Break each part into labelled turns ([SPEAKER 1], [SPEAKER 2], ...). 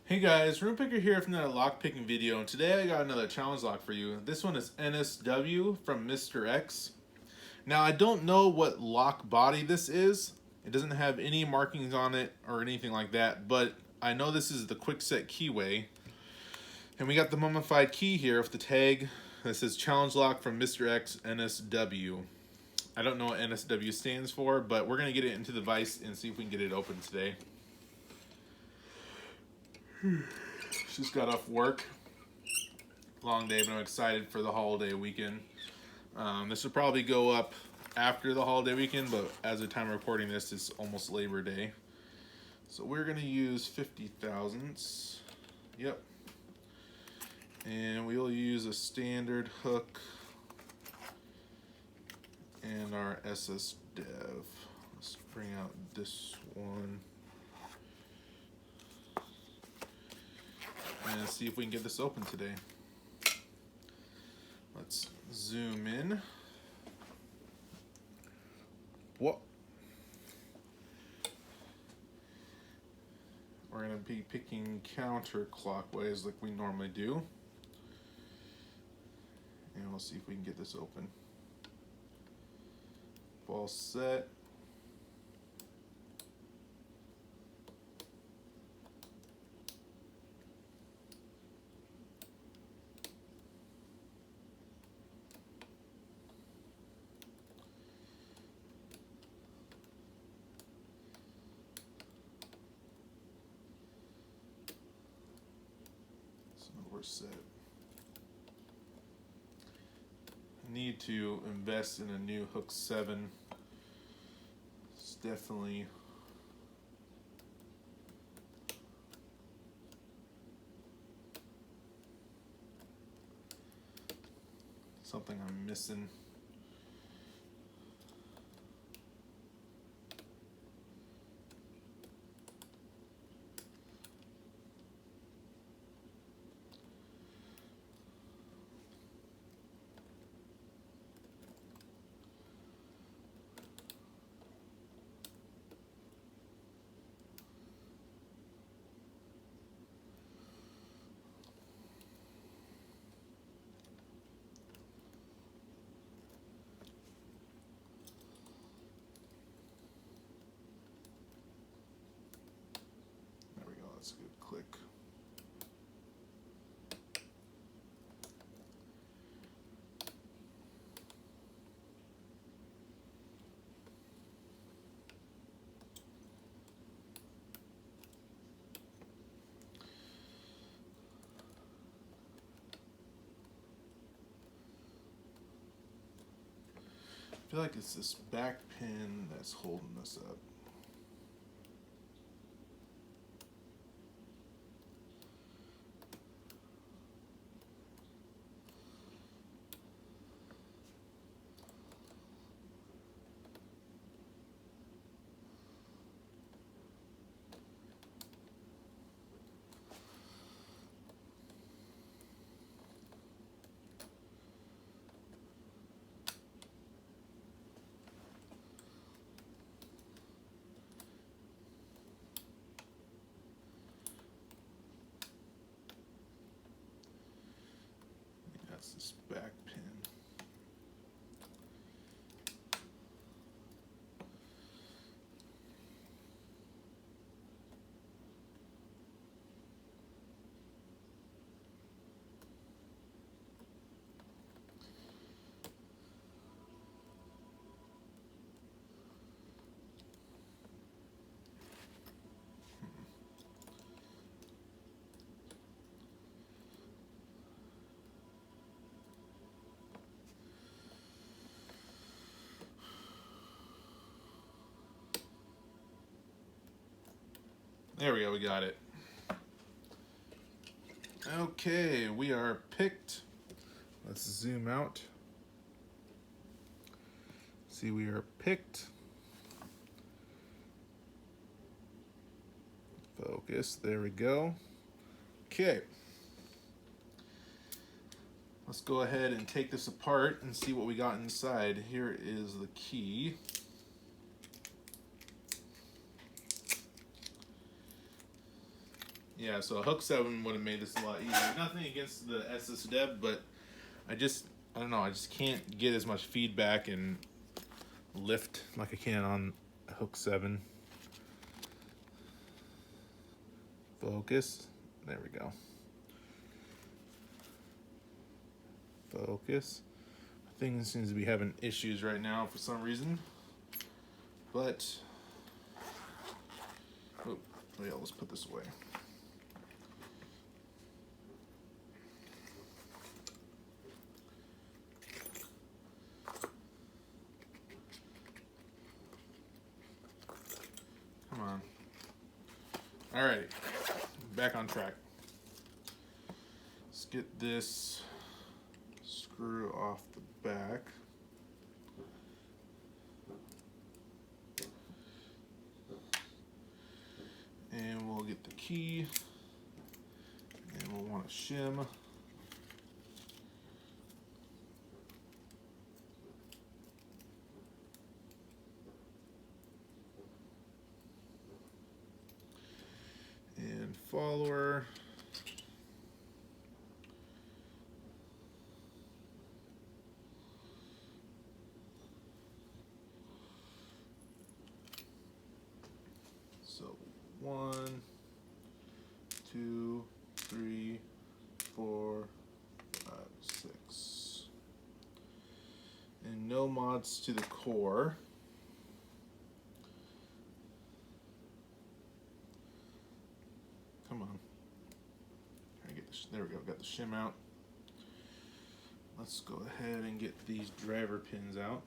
[SPEAKER 1] Hey guys, RoonPicker here from another lock picking video, and today I got another challenge lock for you. This one is NSW from Mr. X. Now I don't know what lock body this is. It doesn't have any markings on it or anything like that, but I know this is the quickset keyway. And we got the mummified key here with the tag that says challenge lock from Mr. X NSW. I don't know what NSW stands for, but we're going to get it into the vise and see if we can get it open today. Just got off work. Long day, but I'm excited for the holiday weekend. This will probably go up after the holiday weekend, but as of time of recording this, it's almost Labor Day. So we're going to use 50 thousandths. Yep. And we'll use a standard hook and our SS Dev. Let's bring out this one. And see if we can get this open today. Let's zoom in. Whoa. We're going to be picking counterclockwise like we normally do. And we'll see if we can get this open. Ball set. We're set. Need to invest in a new hook 7. It's definitely something I'm missing. That's a good click. I feel like it's this back pin that's holding this up. That's this back pin. There we go, we got it. Okay, we are picked. Let's zoom out. See, we are picked. Focus, there we go. Okay. Let's go ahead and take this apart and see what we got inside. Here is the key. Yeah, so a hook 7 would have made this a lot easier. Nothing against the NSW, but I don't know, I just can't get as much feedback and lift like I can on hook 7. Focus. There we go. Focus. Thing seems to be having issues right now for some reason. But oh, yeah, let's put this away. Come on. Alright, back on track. Let's get this screw off the back. And we'll get the key. And we'll want to shim. And follower. So 1, 2, 3, 4, 5, 6. And no mods to the core. Come on. There we go, got the shim out. Let's go ahead and get these driver pins out.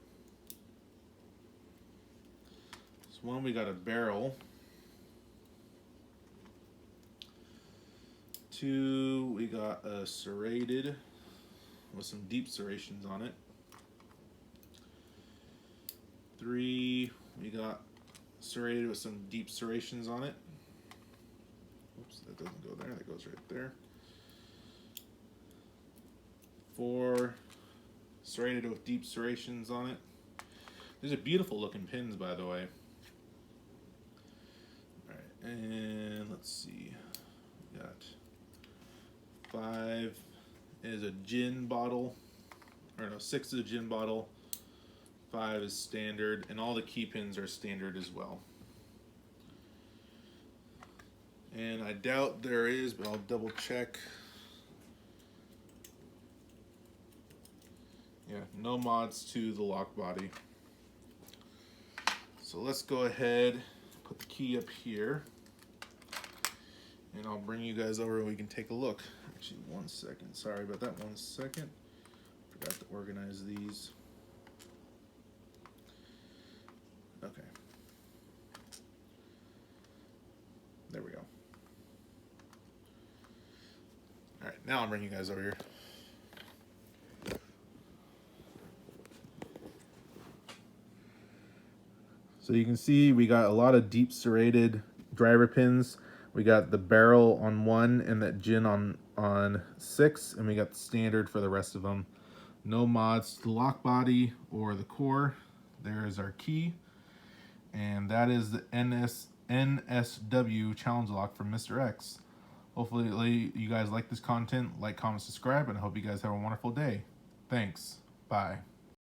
[SPEAKER 1] This one, we got a barrel. 2, we got a serrated with some deep serrations on it. 3, we got serrated with some deep serrations on it. Oops, that doesn't go there, that goes right there. 4, serrated with deep serrations on it. These are beautiful looking pins, by the way. Alright, and let's see. We got 5 is a gin bottle, or no, 6 is a gin bottle, 5 is standard, and all the key pins are standard as well. And I doubt there is, but I'll double check. Yeah, no mods to the lock body. So let's go ahead, put the key up here, and I'll bring you guys over and we can take a look. Actually, 1 second. Sorry about that. 1 second. Forgot to organize these. Okay. There we go. All right, now I'm bringing you guys over here. So you can see we got a lot of deep serrated driver pins. We got the barrel on 1 and that gin on 6, and we got the standard for the rest of them. No mods to the lock body or the core. There's our key. And that is the NSW challenge lock from Mr. X. Hopefully you guys like this content. Like, comment, subscribe, and I hope you guys have a wonderful day. Thanks. Bye.